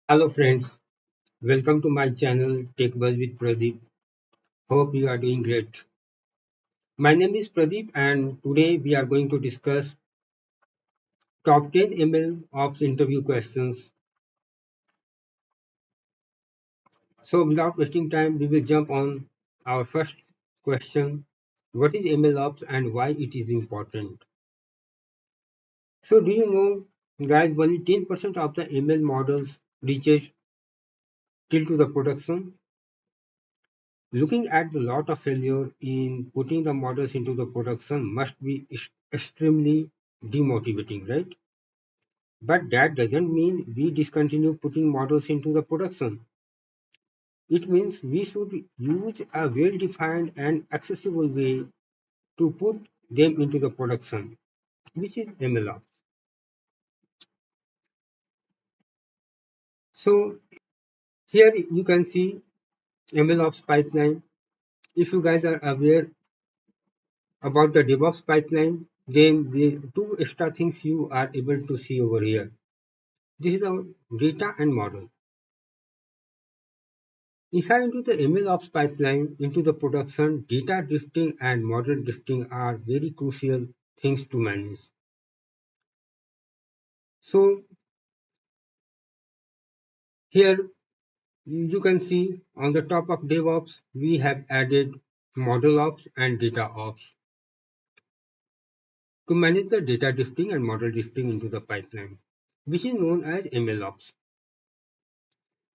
Hello friends, welcome to my channel Tech Buzz with Pradeep. Hope you are doing great. My name is Pradeep and today we are going to discuss top 10 ML Ops interview questions. So without wasting time, we will jump on our first question. What is ML Ops and why it is important? So do you know guys only 10% of the ML models reaches till to the production? Looking at the lot of failure in putting the models into the production must be extremely demotivating, right? But that doesn't mean we discontinue putting models into the production. It means we should use a well-defined and accessible way to put them into the production, which is MLOps. So here you can see MLOps pipeline. If you guys are aware about the DevOps pipeline, then the two extra things you are able to see over here. This is our data and model. Inside into the MLOps pipeline into the production, data drifting and model drifting are very crucial things to manage. So here you can see on the top of DevOps, we have added model ops and data ops to manage the data drifting and model drifting into the pipeline, which is known as MLOps.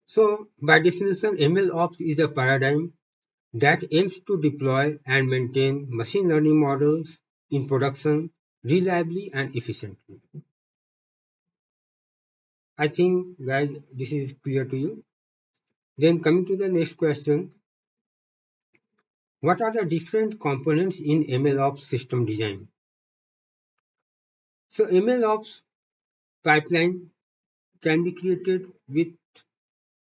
So by definition, MLOps is a paradigm that aims to deploy and maintain machine learning models in production reliably and efficiently. I think, guys, this is clear to you. Then, coming to the next question, what are the different components in MLOps system design? So, MLOps pipeline can be created with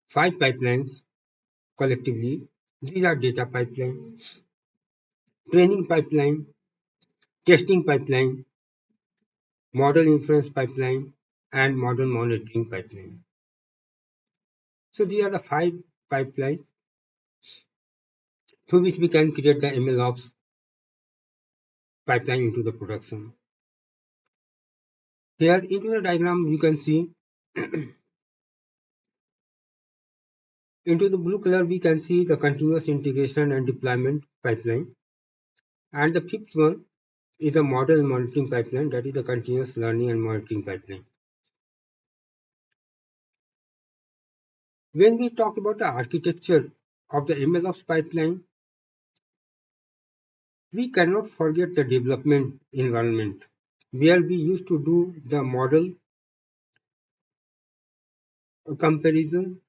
five pipelines collectively. These are data pipeline, training pipeline, testing pipeline, model inference pipeline, and model monitoring pipeline. So these are the five pipelines through which we can create the MLOps pipeline into the production. Here into the diagram you can see into the blue color we can see the continuous integration and deployment pipeline, and the fifth one is a model monitoring pipeline, that is the continuous learning and monitoring pipeline. When we talk about the architecture of the MLOps pipeline, we cannot forget the development environment where we used to do the model comparison,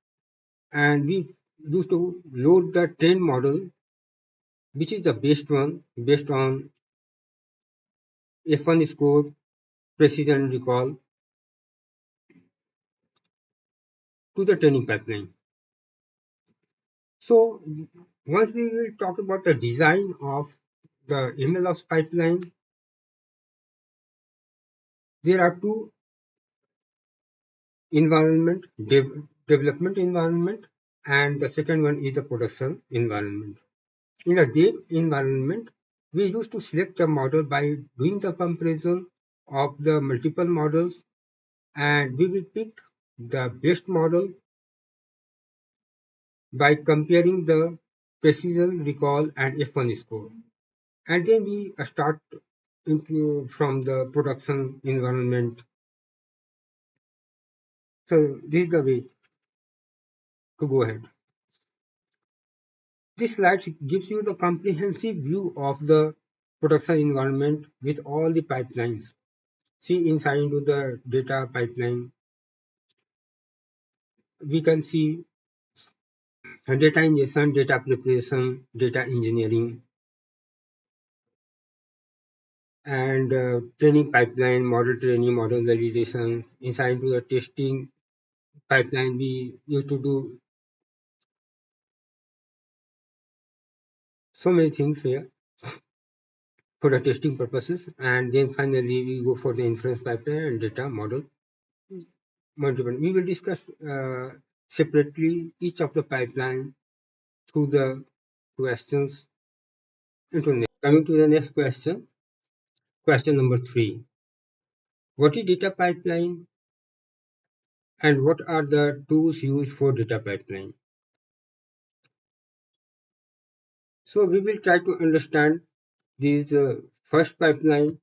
and we used to load the train model, which is the best one based on F1 score, precision recall, to the training pipeline. So once we will talk about the design of the MLOps pipeline, there are two environment, development environment, and the second one is the production environment. In a dev environment, we used to select a model by doing the comparison of the multiple models, and we will pick the best model by comparing the precision recall and F1 score. And then we start into from the production environment. So this is the way to go ahead. This slide gives you the comprehensive view of the production environment with all the pipelines. See inside into the data pipeline, we can see data ingestion, data preparation, data engineering, and training pipeline, model training, model validation. Inside into the testing pipeline, we used to do so many things here for the testing purposes, and then finally we go for the inference pipeline and data model multiple. We will discuss separately each of the pipeline through the questions into next. Coming to the next question, question number 3. What is data pipeline and what are the tools used for data pipeline? So we will try to understand this first pipeline,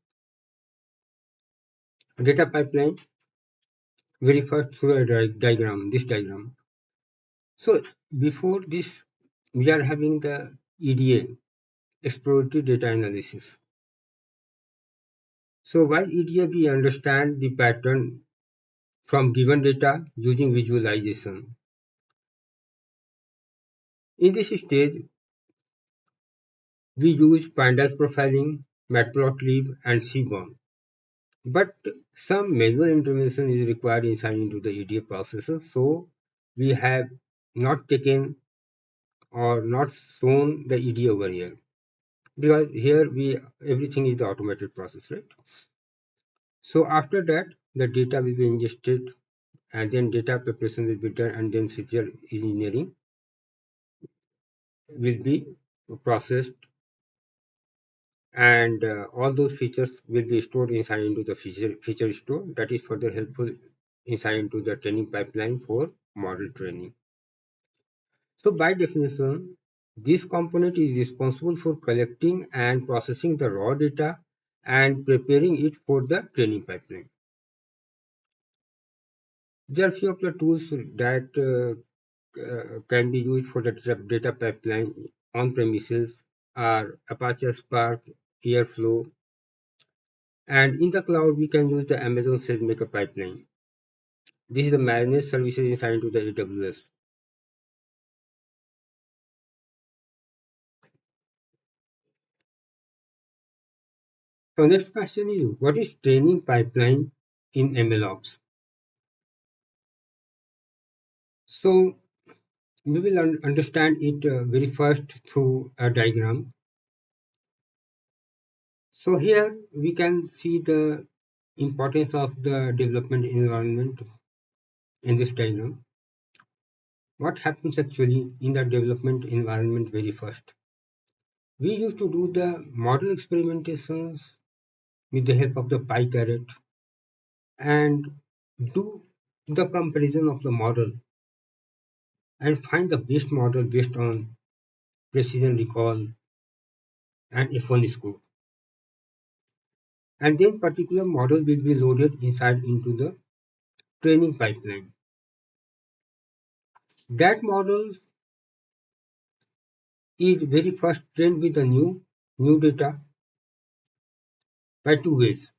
data pipeline, very first through a diagram, this diagram. So before this, we are having the EDA, exploratory data analysis. So while EDA, we understand the pattern from given data using visualization. In this stage, we use pandas profiling, matplotlib, and seaborn. But some manual intervention is required inside into the EDA processes, so we have not taken or not shown the EDA over here because here we everything is the automated process, right? So after that, the data will be ingested and then data preparation will be done and then feature engineering will be processed and all those features will be stored inside into the feature store that is further helpful inside into the training pipeline for model training. So by definition, this component is responsible for collecting and processing the raw data and preparing it for the training pipeline. There are few of the tools that can be used for the data pipeline on premises are Apache Spark, Airflow, and in the cloud we can use the Amazon SageMaker pipeline. This is the managed services inside to the AWS. So next question is what is training pipeline in MLOps? So we will understand it very first through a diagram. So here we can see the importance of the development environment in this diagram. What happens actually in the development environment very first? We used to do the model experimentations with the help of the PyCaret and do the comparison of the model and find the best model based on precision recall and F1 score. And then particular model will be loaded inside into the training pipeline. That model is very first trained with the new data by two ways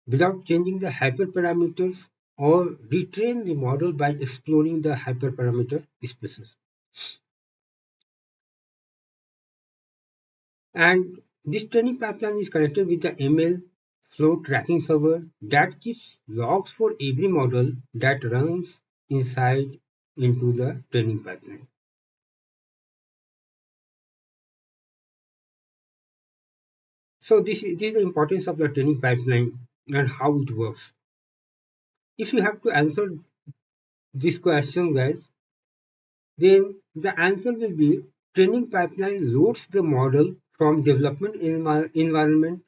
without changing the hyperparameters or retrain the model by exploring the hyperparameter spaces. And this training pipeline is connected with the ML flow tracking server that keeps logs for every model that runs inside into the training pipeline. So this is the importance of the training pipeline and how it works. If you have to answer this question, guys, then the answer will be training pipeline loads the model from development environment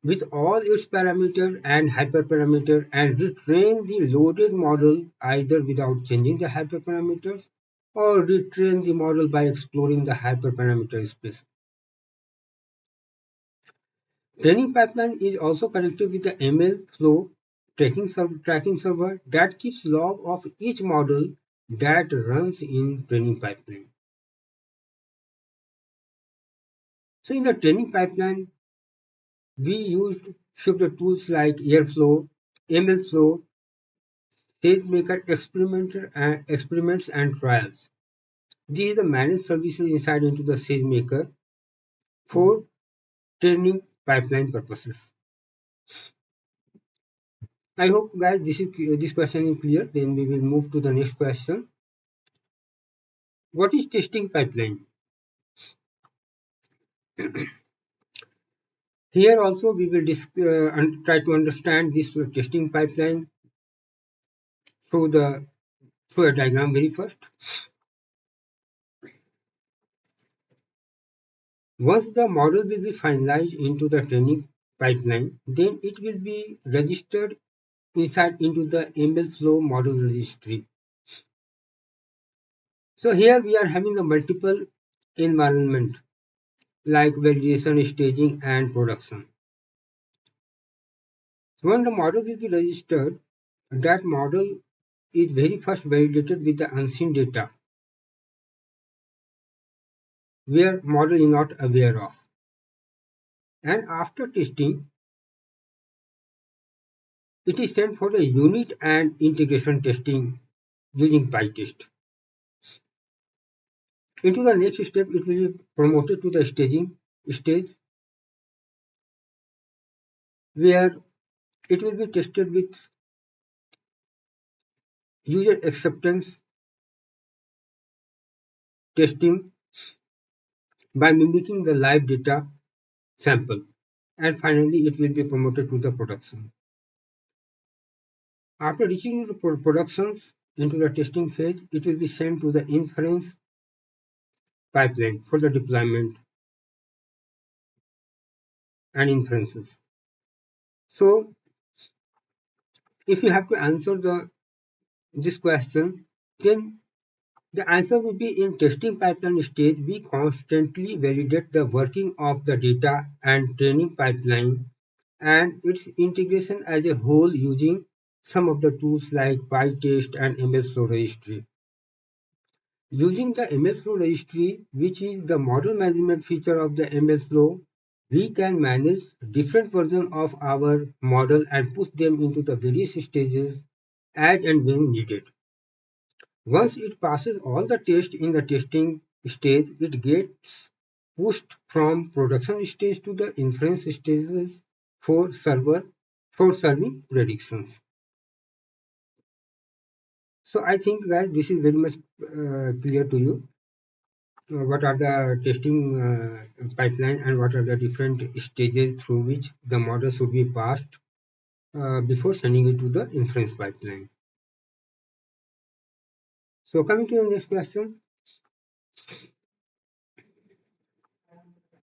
with all its parameter and hyperparameter and retrain the loaded model either without changing the hyperparameters or retrain the model by exploring the hyperparameter space. Training pipeline is also connected with the ML flow tracking server that keeps log of each model that runs in training pipeline. So in the training pipeline, we used few of the tools like Airflow, MLflow, SageMaker experiments and trials. This is the managed services inside into the SageMaker for training pipeline purposes. I hope guys this question is clear. Then we will move to the next question. What is testing pipeline? Here also we will try to understand this testing pipeline. through the through a diagram very first. Once the model will be finalized into the training pipeline, then it will be registered inside into the ML flow model registry. So here we are having the multiple environment like validation, staging, and production. So when the model will be registered, that model is very first validated with the unseen data where model is not aware of. And after testing, it is sent for the unit and integration testing using PyTest. Into the next step, it will be promoted to the staging stage where it will be tested with user acceptance testing by mimicking the live data sample. And finally, it will be promoted to the production. After reaching the productions into the testing phase, it will be sent to the inference pipeline for the deployment and inferences. So, if you have to answer this question, then the answer will be in testing pipeline stage, we constantly validate the working of the data and training pipeline and its integration as a whole using some of the tools like PyTest and MLflow registry. Using the MLflow registry, which is the model management feature of the MLflow, we can manage different versions of our model and push them into the various stages as and when needed. Once it passes all the tests in the testing stage, it gets pushed from production stage to the inference stages for serving predictions. So I think that this is very much clear to you. What are the testing pipeline and what are the different stages through which the model should be passed before sending it to the inference pipeline. So coming to the next question,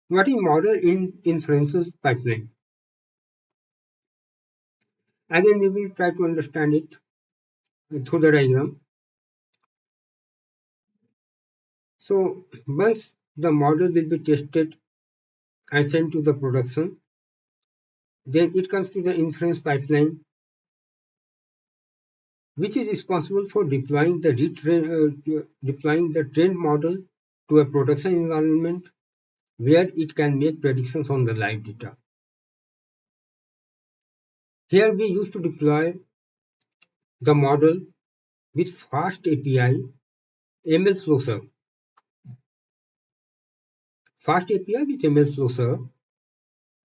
what is model in inferences pipeline? Again, we will try to understand it through the diagram. So once the model will be tested and sent to the production, then it comes to the inference pipeline, which is responsible for deploying the trained model to a production environment where it can make predictions on the live data. Here we used to deploy the model with fast API ML flow serve. Fast API with ML flow serve.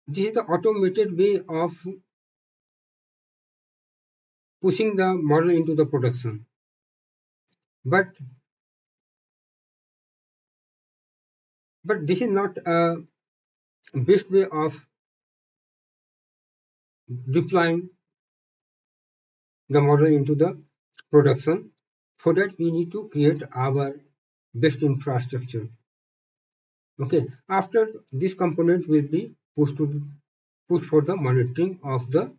This is the automated way of pushing the model into the production. But this is not a best way of deploying the model into the production. For that, we need to create our best infrastructure. Okay, after this component will be pushed for the monitoring of the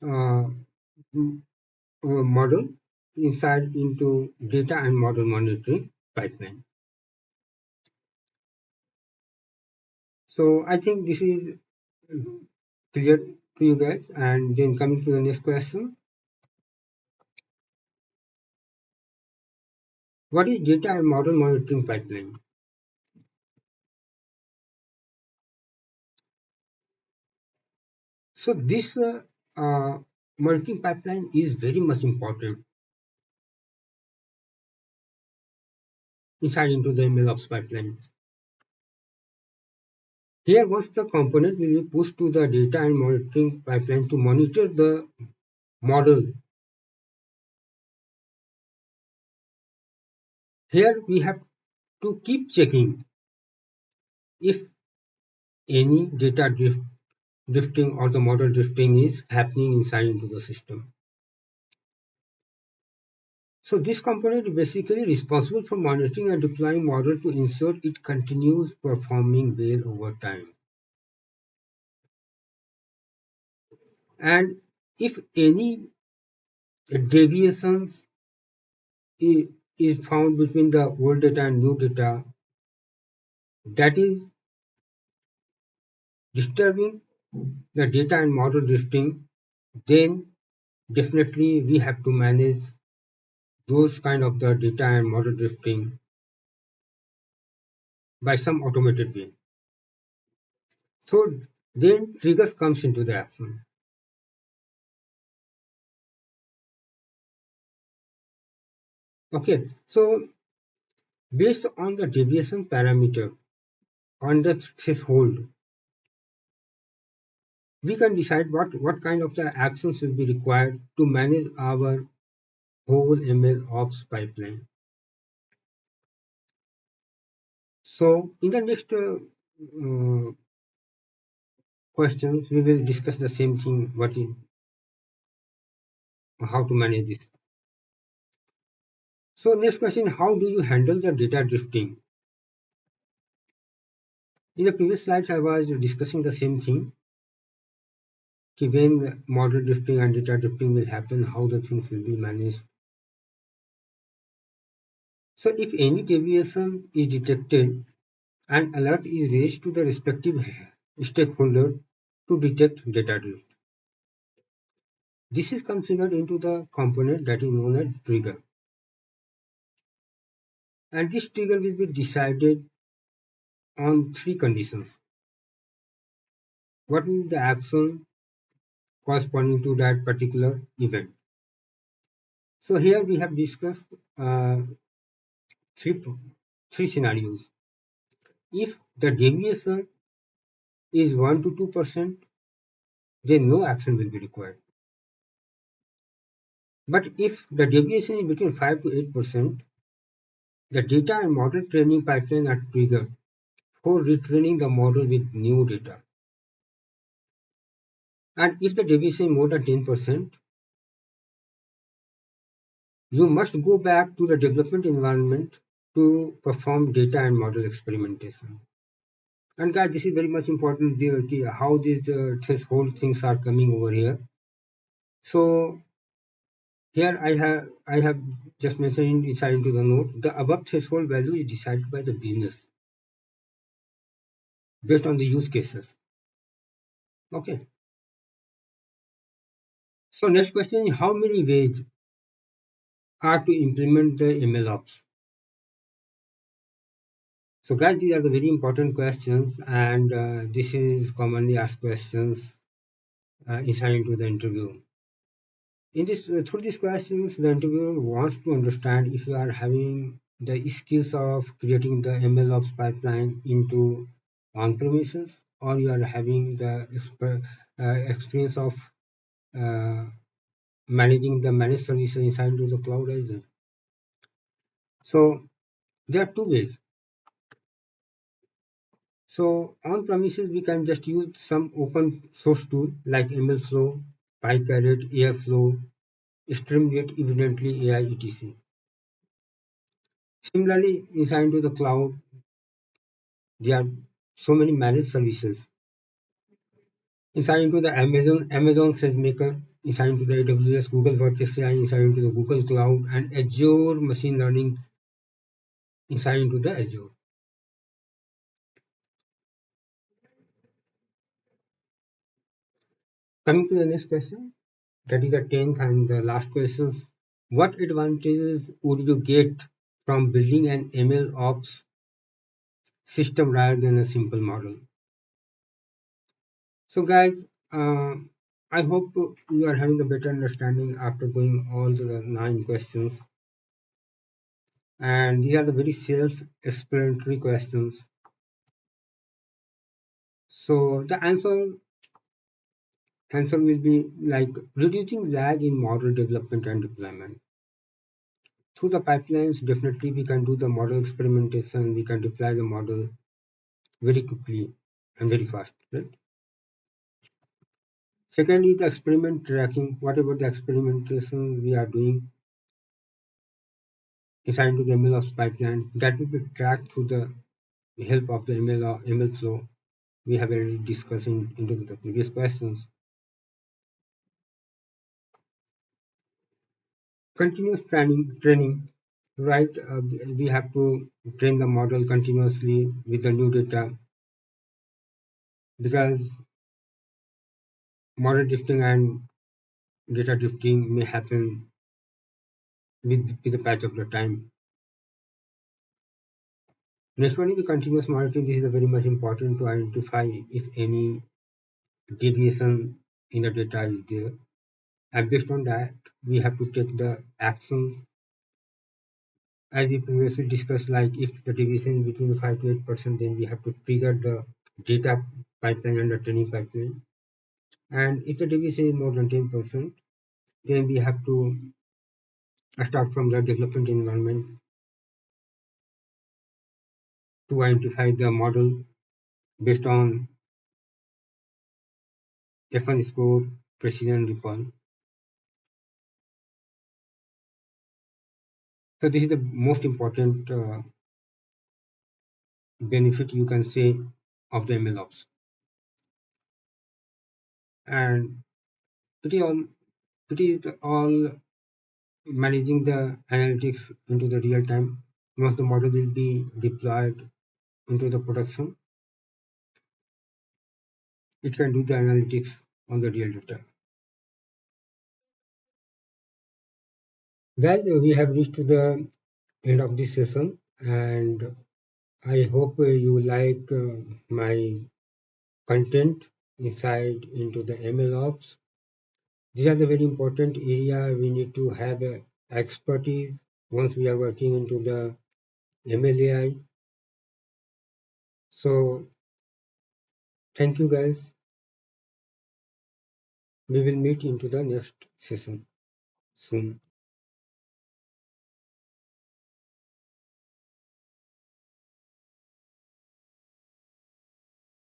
uh, model inside into data and model monitoring pipeline. So I think this is clear to you guys. And then coming to the next question, what is data and model monitoring pipeline? So this monitoring pipeline is very much important inside into the MLOps pipeline. Here once the component will be pushed to the data and monitoring pipeline to monitor the model. Here we have to keep checking if any data drifting or the model drifting is happening inside into the system. So this component is basically responsible for monitoring and deploying model to ensure it continues performing well over time. And if any deviations is found between the old data and new data that is disturbing the data and model drifting, then definitely we have to manage those kind of the data and model drifting by some automated way. So then triggers comes into the action. Okay, so based on the deviation parameter on the threshold, we can decide what kind of the actions will be required to manage our whole ML ops pipeline. So in the next questions, we will discuss the same thing, what is how to manage this. So next question, how do you handle the data drifting? In the previous slides, I was discussing the same thing, when model drifting and data drifting will happen, how the things will be managed. So if any deviation is detected, an alert is raised to the respective stakeholder to detect data drift. This is configured into the component that is known as trigger. And this trigger will be decided on three conditions. What will be the action corresponding to that particular event? So here we have discussed three, three scenarios. If the deviation is 1 to 2%, then no action will be required. But if the deviation is between 5 to 8%, the data and model training pipeline are triggered for retraining the model with new data. And if the deviation is more than 10%, you must go back to the development environment to perform data and model experimentation. And guys, this is very much important, how these threshold things are coming over here. So here I have just mentioned inside into the note, the above threshold value is decided by the business based on the use cases. Okay. So next question is, how many ways are to implement the MLOps? So guys, these are the very important questions, and this is commonly asked questions inside into the interview. In this, through these questions, the interviewer wants to understand if you are having the skills of creating the MLOps pipeline into on-premises, or you are having the experience of uh, managing the managed services inside into the cloud as well. So there are two ways. So on premises, we can just use some open source tool like MLflow, PyCaret, Airflow, Streamlit, evidently AI, etc. Similarly, inside into the cloud, there are so many managed services. Inside into the Amazon SageMaker, inside into the AWS, Google Workspace AI, inside into the Google Cloud, and Azure Machine Learning inside into the Azure. Coming to the next question, that is the 10th and the last question. What advantages would you get from building an ML ops system rather than a simple model? So guys, I hope you are having a better understanding after going all the 9 questions. And these are the very self-explanatory questions. So the answer will be like reducing lag in model development and deployment. Through the pipelines, definitely we can do the model experimentation, we can deploy the model very quickly and very fast, right? Secondly, the experiment tracking, whatever the experimentation we are doing, inside into the MLOps pipeline that will be tracked through the help of the ML flow we have already discussed into the previous questions. Continuous training, right? We have to train the model continuously with the new data because model drifting and data drifting may happen with the patch of the time. Next one is the continuous monitoring. This is very much important to identify if any deviation in the data is there. And based on that, we have to take the action as we previously discussed, like if the deviation is between 5 to 8%, then we have to trigger the data pipeline and the training pipeline. And if the deviation is more than 10%, then we have to start from the development environment to identify the model based on F1 score, precision, recall. So this is the most important benefit you can say of the MLOps. And it is all managing the analytics into the real time. Once the model will be deployed into the production, it can do the analytics on the real data. Guys, we have reached to the end of this session, and I hope you like my content inside into the MLOps. These are the very important area we need to have expertise once we are working into the MLAI. So thank you guys. We will meet into the next session soon.